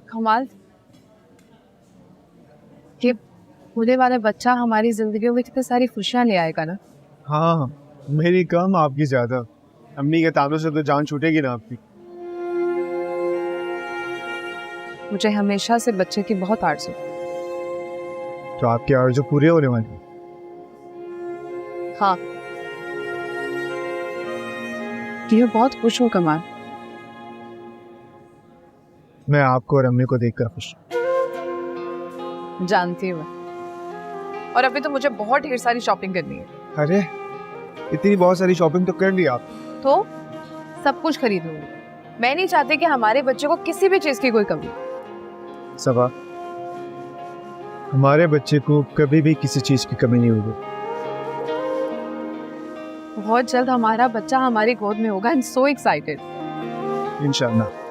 कमाल, ये होने वाला बच्चा हमारी जिंदगी में कितनी सारी खुशियां ले आएगा ना। हाँ, मेरी कम आपकी ज्यादा। अम्मी के तानों से तो जान छूटेगी ना आपकी। मुझे हमेशा से बच्चे की बहुत आरज़ू। तो आपकी आरज़ू पूरी होने वाली है। हाँ, ये बहुत खुश हूँ कमाल। मैं आपको और अम्मी को देखकर खुश। जानती हूँ, और अभी तो मुझे बहुत ढेर सारी शॉपिंग करनी है। अरे इतनी बहुत सारी शॉपिंग तो कर ली आप। तो सब कुछ खरीद लूंगी। मैं नहीं चाहती कि हमारे बच्चे को किसी भी चीज की कोई कमी। सबा, हमारे बच्चे को कभी भी किसी चीज की कमी नहीं होगी। बहुत जल्द हमारा बच्चा हमारी गोद में होगा। I am so excited. इंशाल्लाह।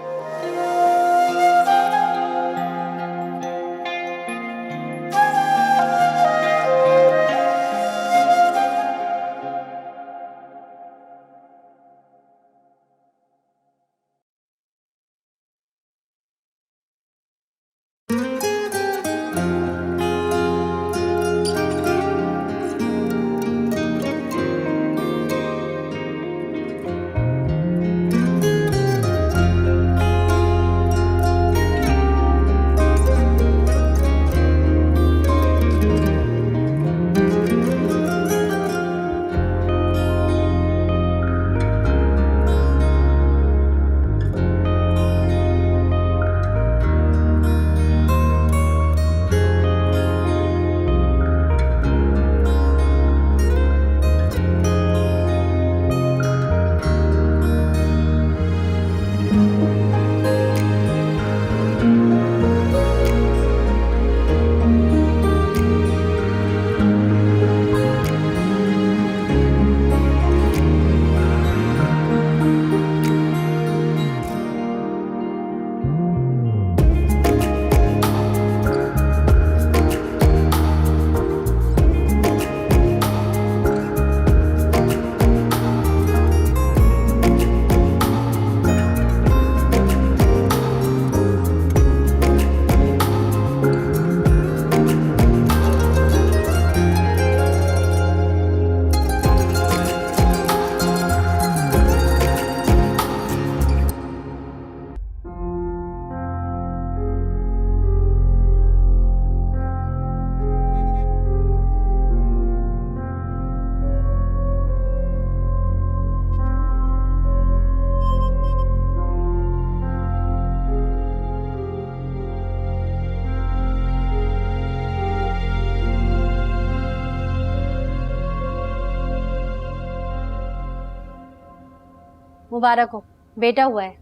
मुबारक हो, बेटा हुआ है।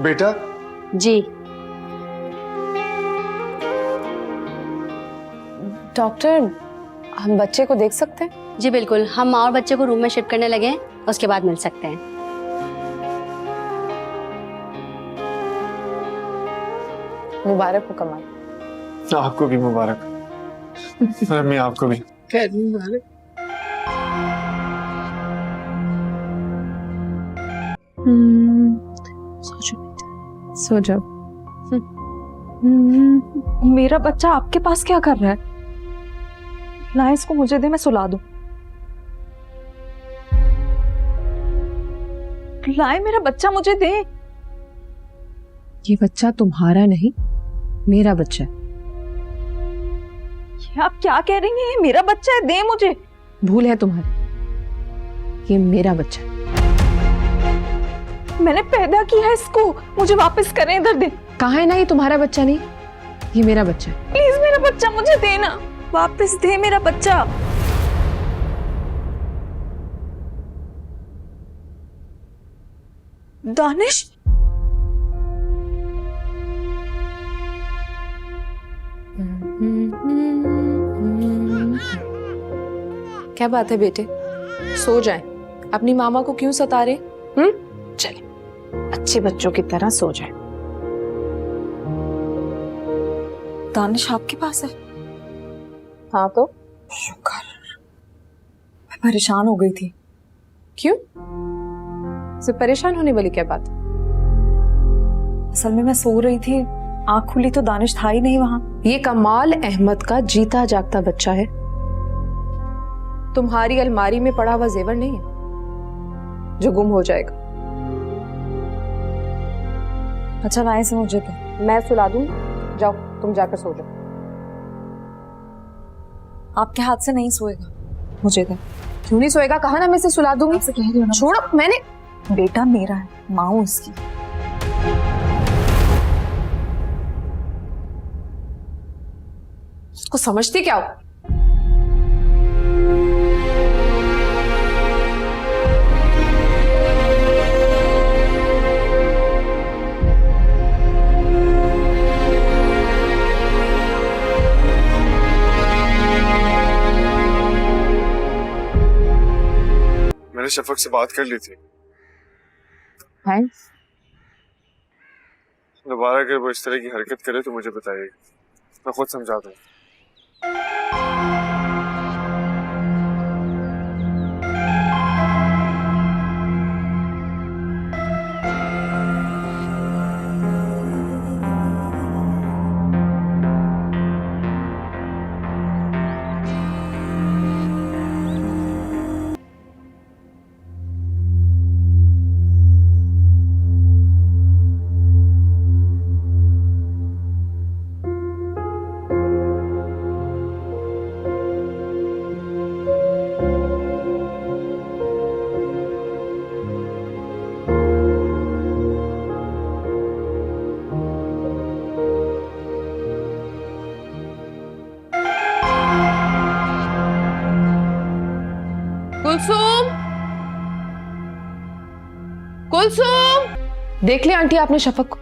बेटा? जी। डॉक्टर, हम बच्चे को देख सकते हैं? जी बिल्कुल, हम माँ और बच्चे को रूम में शिफ्ट करने लगे हैं, उसके बाद मिल सकते हैं। मुबारक हो कमाल। आपको भी मुबारक। अम्मी आपको भी। मुबारक। सो जाओ। मेरा बच्चा आपके पास क्या कर रहा है? लाए इसको मुझे दे, मैं सुला दूं। लाए मेरा बच्चा मुझे दे। ये बच्चा तुम्हारा नहीं, मेरा बच्चा है। ये आप क्या कह रही हैं? ये मेरा बच्चा है, दे मुझे। भूल है तुम्हारी, ये मेरा बच्चा है। मैंने पैदा किया है इसको, मुझे वापस करें, इधर दे। कहाँ है ना, ये तुम्हारा बच्चा नहीं, ये मेरा बच्चा है। प्लीज मेरा बच्चा मुझे देना, वापस दे मेरा बच्चा। दानिश, क्या बात है बेटे, सो जाएं। अपनी मामा को क्यों सता रहे? चले अच्छे बच्चों की तरह सो जाएं। दानिश आपके पास है? हाँ तो शुक्र। मैं परेशान हो गई थी। क्यों? सिर्फ परेशान होने वाली क्या बात? असल में मैं सो रही थी, आंख खुली तो दानिश था ही नहीं वहां। ये कमाल अहमद का जीता जागता बच्चा है, तुम्हारी अलमारी में पड़ा हुआ जेवर नहीं है जो गुम हो जाएगा। अच्छा लाए से मुझे तो। मैं सुला दूं, जाओ तुम जाकर सो जाओ। आपके हाथ से नहीं सोएगा, मुझे तो। क्यों नहीं सोएगा? कहा ना मैं इसे सुला दूंगी। आपसे कह रही हूँ ना, छोड़ो, मैंने बेटा मेरा है, माँ हूँ इसकी। उसको समझती क्या हो? मैंने शफक से बात कर ली थी। थैंक्स। दोबारा अगर वो इस तरह की हरकत करे तो मुझे बताइए, मैं खुद समझा दूँ। कुलसुम, कुलसुम, देख ले आंटी आपने शफक को।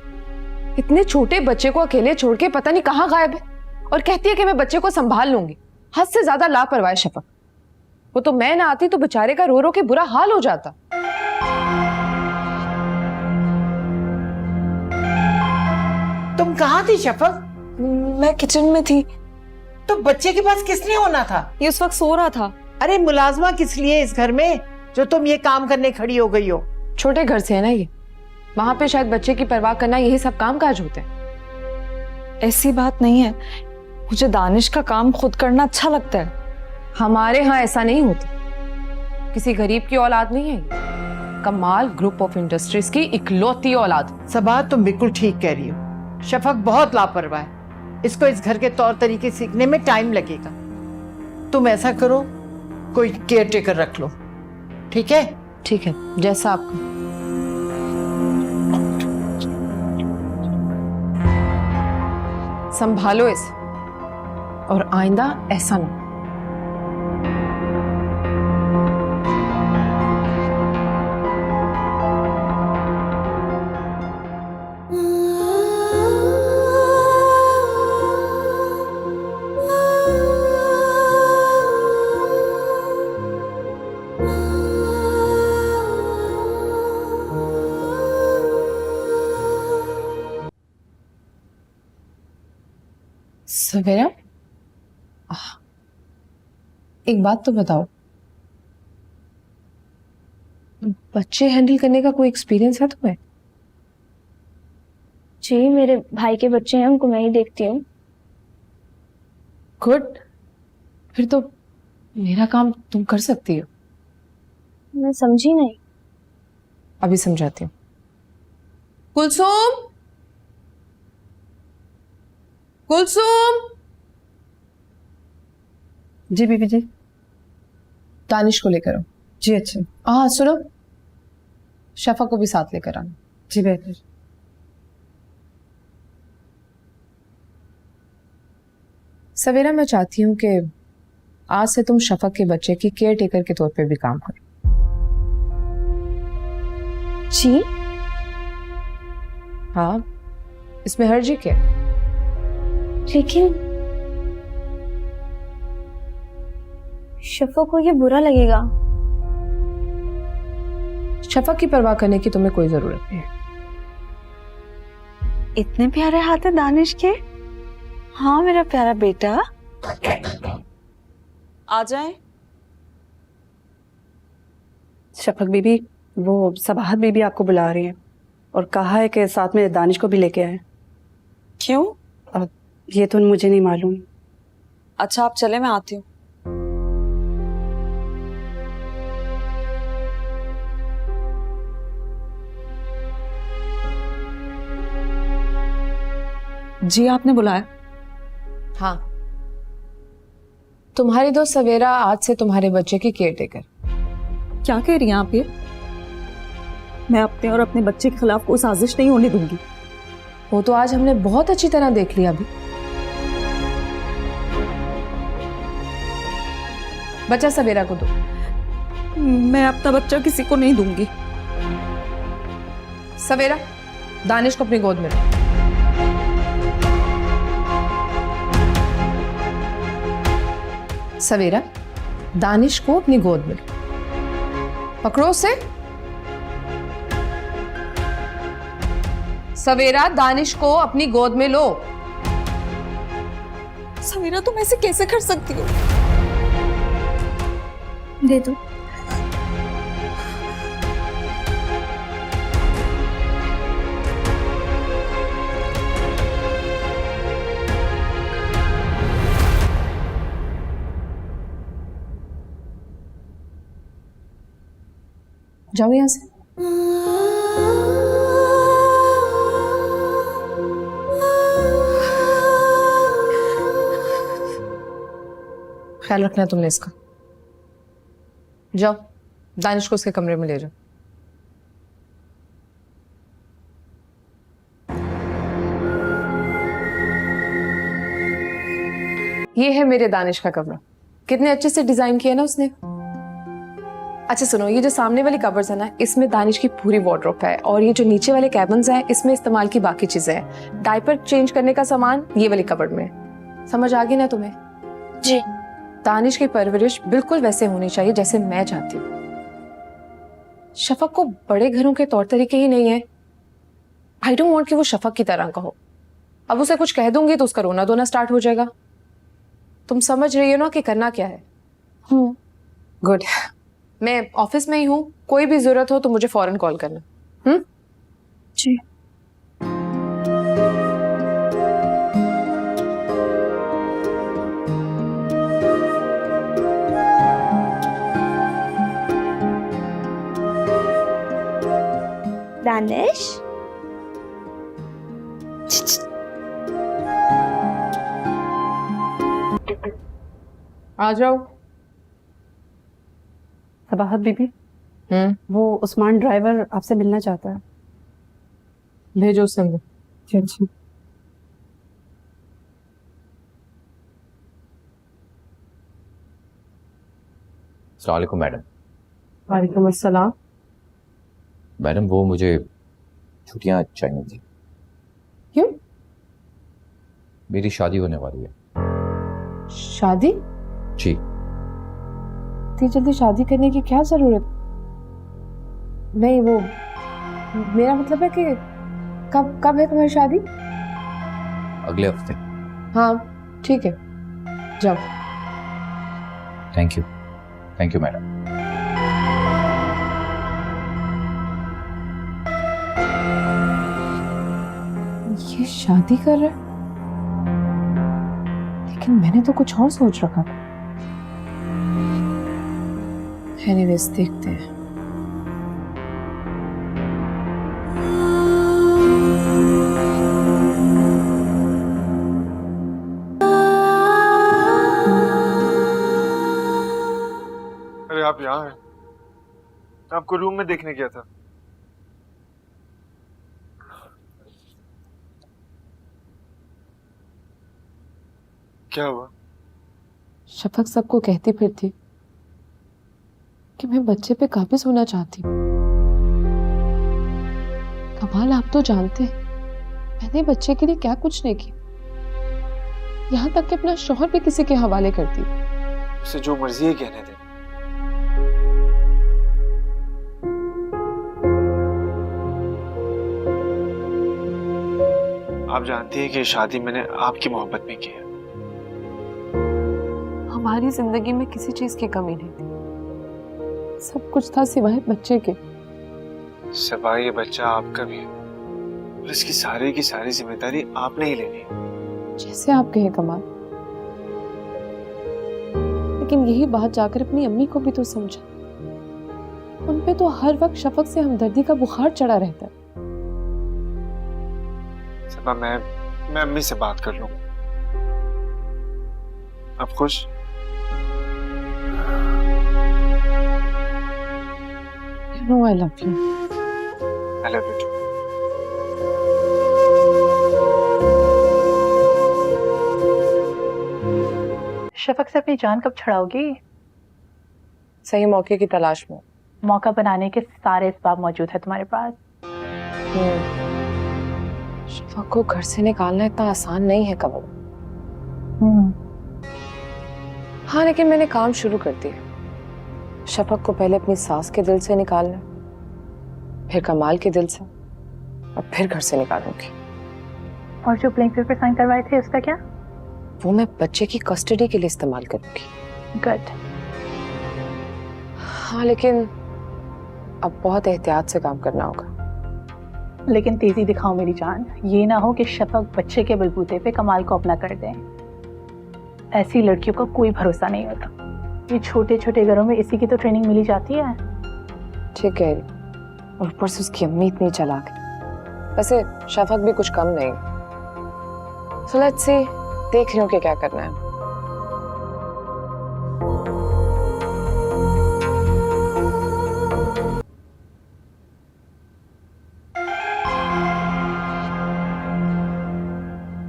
इतने छोटे बच्चे को अकेले छोड़ के पता नहीं कहाँ गायब है, और कहती है कि मैं बच्चे को संभाल लूंगी। हद से ज्यादा लापरवाह है शफक। वो तो मैं ना आती तो बेचारे का रो रो के बुरा हाल हो जाता। तुम कहाँ थी शफक? मैं किचन में थी। तो बच्चे के पास किस लिए होना था? ये उस वक्त सो रहा था। अरे मुलाजमा किस लिए इस घर में जो तुम ये काम करने खड़ी हो गई हो? छोटे घर से है ना ये, वहां पे शायद बच्चे की परवाह करना यही सब काम काज होते हैं। ऐसी बात नहीं है, मुझे दानिश का काम खुद करना अच्छा लगता है। हमारे यहाँ ऐसा नहीं होता। किसी गरीब की औलाद नहीं है ये। कमाल ग्रुप ऑफ इंडस्ट्रीज की इकलौती औलाद। सबा तुम बिल्कुल ठीक कह रही हो। शफक बहुत लापरवाह है, इसको इस घर के तौर तरीके सीखने में टाइम लगेगा। तुम ऐसा करो, कोई केयर टेकर रख लो, ठीक है? ठीक है, जैसा आपका। संभालो इसे, और आइंदा ऐसा ना। सवेरा, एक बात तो बताओ, बच्चे हैंडल करने का कोई एक्सपीरियंस है तुम्हें? जी मेरे भाई के बच्चे हैं, उनको मैं ही देखती हूँ। गुड, फिर तो मेरा काम तुम कर सकती हो। मैं समझी नहीं। अभी समझाती हूँ। कुलसुम, कुलसुम। जी बीबी जी। दानिश को लेकर आओ। जी अच्छा। हाँ सुनो, शफा को भी साथ लेकर आना। जी बेहतर। सवेरा, मैं चाहती हूँ कि आज से तुम शफक के बच्चे की केयर टेकर के तौर पे भी काम करो। जी? हाँ, इसमें हर्जी क्या? लेकिन शफा को ये बुरा लगेगा। शफक की परवाह करने की तुम्हें कोई जरूरत नहीं है। इतने प्यारे हाथ है दानिश के। हाँ मेरा प्यारा बेटा, आ जाए। शफक बीबी, वो सबाहत बीबी आपको बुला रही है। और कहा है कि साथ में दानिश को भी लेके आए। क्यों? ये तो मुझे नहीं मालूम। अच्छा आप चले, मैं आती हूँ। जी आपने बुलाया? हाँ, तुम्हारी दोस्त सवेरा आज से तुम्हारे बच्चे की केयर टेकर। क्या कह रही हैं आप ये? मैं अपने और अपने बच्चे के खिलाफ कोई साजिश नहीं होने दूंगी। वो तो आज हमने बहुत अच्छी तरह देख लिया। अभी बच्चा सवेरा को दो। मैं अपना बच्चा किसी को नहीं दूंगी। सवेरा, दानिश को अपनी गोद में लो। सवेरा, दानिश को अपनी गोद में लो। पकड़ो उसे। सवेरा, दानिश को अपनी गोद में लो। सवेरा तुम ऐसे कैसे कर सकती हो? दे दो। जाओ यहां से। ख्याल रखना तुमने इसका। जाओ, दानिश को उसके कमरे में ले जाओ। ये है मेरे दानिश का कमरा। कितने अच्छे से डिजाइन किया ना उसने। अच्छा सुनो, ये जो सामने वाली कबर्स है ना, इसमें दानिश की पूरी वार्डरोब है, और ये जो नीचे वाले कैबिन्स हैं इसमें इस्तेमाल की बाकी चीजें हैं। डायपर चेंज करने का सामान ये वाली कबर्ड में है। समझ आ गई ना तुम्हें? जी। दानिश की परवरिश बिल्कुल वैसे होनी चाहिए जैसे मैं चाहती हूँ। शफक को बड़े घरों के तौर तरीके ही नहीं है। आई डोंट वांट कि वो शफक की तरह का हो। अब उसे कुछ कह दूंगी तो उसका रोना धोना स्टार्ट हो जाएगा। तुम समझ रही हो ना कि करना क्या है? गुड। मैं ऑफिस में ही हूँ, कोई भी जरूरत हो तो मुझे फौरन कॉल करना। जी। दानिश, आ जाओ। सबाहत बीबी, वो उस्मान ड्राइवर आपसे मिलना चाहता है। भेजो उसे अंदर। अच्छा। अस्सलाम वालेकुम मैडम। वालेकुम अस्सलाम। मैडम वो मुझे छुट्टियां चाहिए थी। क्यों? मेरी शादी होने वाली है। शादी? जी। इतनी जल्दी शादी करने की क्या जरूरत? नहीं, वो मेरा मतलब है कि कब कब है तुम्हारी शादी? अगले हफ्ते। हाँ ठीक है, जाओ। Thank you madam. ये शादी कर रहा है, लेकिन मैंने तो कुछ और सोच रखा था। एनीवेज, देखते हैं। अरे आप यहाँ हैं? आपको रूम में देखने गया था। क्या हुआ? शफक सबको कहती फिरती कि मैं बच्चे पे काबिज होना चाहती हूँ। कमाल, आप तो जानते हैं मैंने बच्चे के लिए क्या कुछ नहीं किया। यहाँ तक कि अपना शौहर भी किसी के हवाले करती। उसे जो मर्जी है कहने दे। आप जानती हैं कि शादी मैंने आपकी मोहब्बत में की है। हमारी जिंदगी में किसी चीज की कमी नहीं थी, सब कुछ था सिवाय बच्चे के। सबा ये बच्चा आपका भी है और इसकी सारी की सारी जिम्मेदारी आपने ही लेनी है। जैसे आप कहें कमाल, लेकिन यही बात जाकर अपनी अम्मी को भी तो समझा। उन पे तो हर वक्त शफक से हमदर्दी का बुखार चढ़ा रहता है। सबा मैं अम्मी से बात कर लूं। आप खुश? You know I love you. I love you too. Shafaq से अपनी जान कब छुड़ाओगी? सही मौके की तलाश में। मौका बनाने के सारे इसबाब मौजूद है तुम्हारे पास। शफक को घर से निकालना इतना आसान नहीं है कमल। हाँ, लेकिन मैंने काम शुरू कर दिया। शफक को पहले अपनी सास के दिल से निकालना, फिर कमाल के दिल से, और फिर घर से निकालूंगी। और जो ब्लैंक पेपर साइन करवाए थे उसका क्या? वो मैं बच्चे की कस्टडी के लिए इस्तेमाल करूंगी। गुड। हाँ, लेकिन अब बहुत एहतियात से काम करना होगा। लेकिन तेजी दिखाओ मेरी जान, ये ना हो कि शफक बच्चे के बलबूते पे कमाल को अपना कर दें। ऐसी लड़कियों का कोई भरोसा नहीं होता। ये छोटे छोटे घरों में इसी की तो ट्रेनिंग मिली जाती है। ठीक है, और ऊपर से उसकी अम्मी इतनी चालाक है। वैसे शफक भी कुछ कम नहीं। So let's see, देख रही हूँ कि क्या करना है।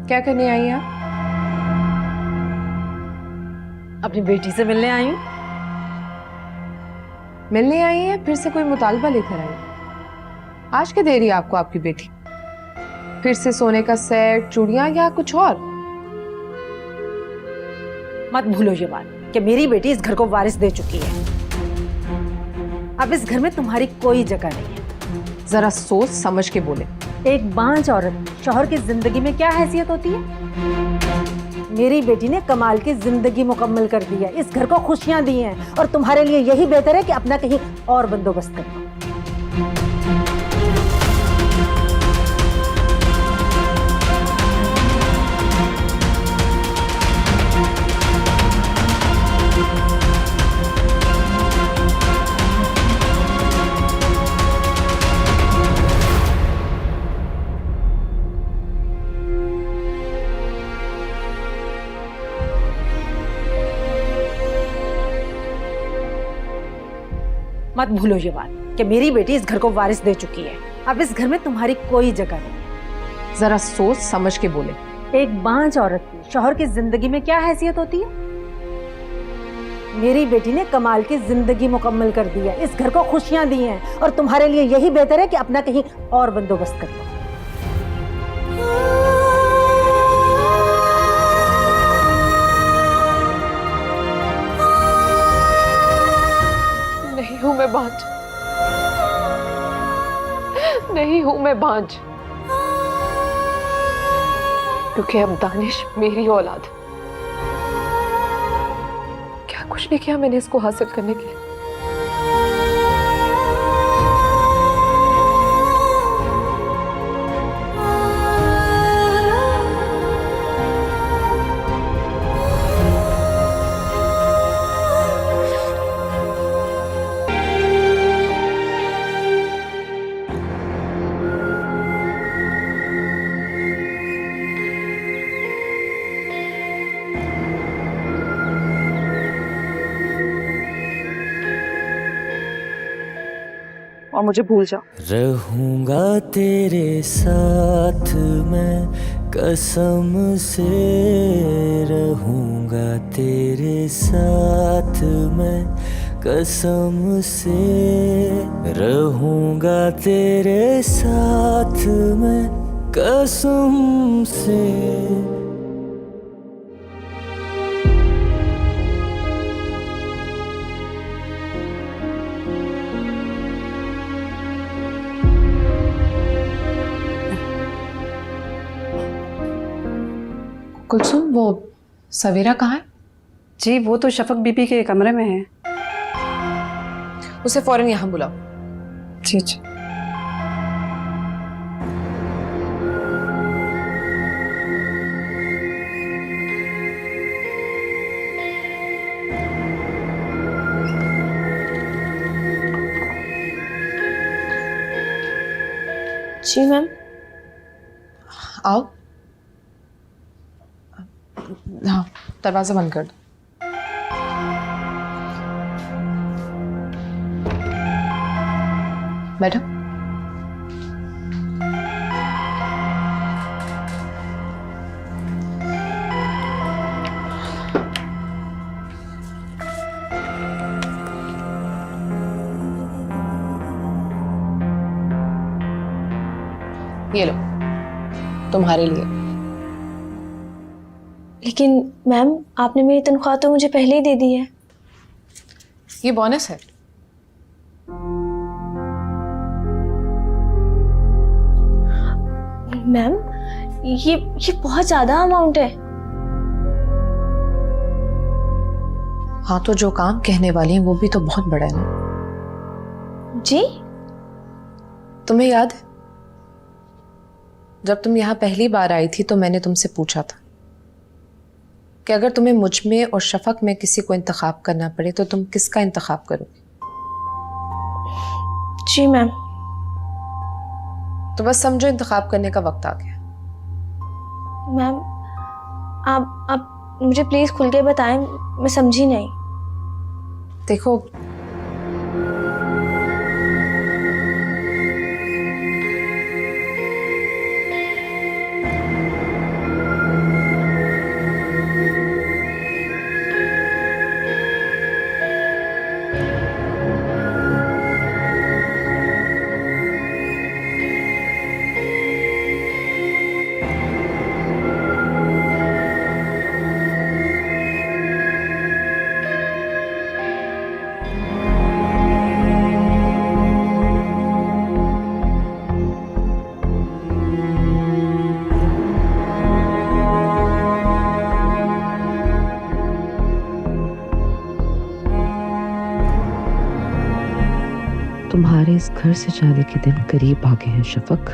क्या करने आई हैं आप? अपनी बेटी से मिलने आई हूँ। मिलने आई हैं, फिर से कोई मुतालबा लेकर आई? आज क्या दे रही है आपको आपकी बेटी? फिर से सोने का सेट, चूड़ियां या कुछ और? मत भूलो ये बात कि मेरी बेटी इस घर को वारिस दे चुकी है। अब इस घर में तुम्हारी कोई जगह नहीं है। जरा सोच समझ के बोले। एक बांझ औरत शौहर की जिंदगी में क्या हैसियत होती है? मेरी बेटी ने कमाल की जिंदगी मुकम्मल कर दी है, इस घर को खुशियां दी हैं, और तुम्हारे लिए यही बेहतर है कि अपना कहीं और बंदोबस्त करो। मत भूलो ये बात कि मेरी बेटी इस घर को वारिस दे चुकी है। अब इस घर में तुम्हारी कोई जगह नहीं है। जरा सोच समझ के बोले। एक बांझ औरत की शौहर की जिंदगी में क्या हैसियत होती है? मेरी बेटी ने कमाल की जिंदगी मुकम्मल कर दी है, इस घर को खुशियां दी हैं, और तुम्हारे लिए यही बेहतर है कि अपना कहीं और बंदोबस्त कर लो। नहीं हूं मैं बांझ, नहीं हूं मैं बांझ, क्योंकि अब दानिश मेरी औलाद है। क्या कुछ नहीं किया मैंने इसको हासिल करने के लिए? और मुझे भूल जाओ। रहूंगा तेरे साथ मैं कसम से, रहूंगा तेरे साथ मैं कसम से, रहूंगा तेरे साथ मैं कसम से। कुलसुम, वो सवेरा कहाँ है? जी वो तो शफक बीबी के कमरे में है। उसे फौरन यहाँ बुलाओ। जी जी। जी मैम। आओ। हाँ, दरवाजा बंद कर दो। बैठो। ये लो, तुम्हारे लिए। लेकिन मैम आपने मेरी तनख्वाह तो मुझे पहले ही दे दी है। ये बोनस है। मैम ये बहुत ज्यादा अमाउंट है। हाँ, तो जो काम कहने वाली हैं वो भी तो बहुत बड़ा है ना। जी? तुम्हें याद है जब तुम यहाँ पहली बार आई थी तो मैंने तुमसे पूछा था कि अगर तुम्हें मुझ में और शफक में किसी को इंतखाब करना पड़े तो तुम किसका इंतखाब करोगे? जी मैम। तो बस समझो इंतखाब करने का वक्त आ गया। मैम आप मुझे प्लीज खुल के बताएं, मैं समझी नहीं। देखो, तुम्हारे इस घर से जाने के दिन करीब आ गए हैं शफक।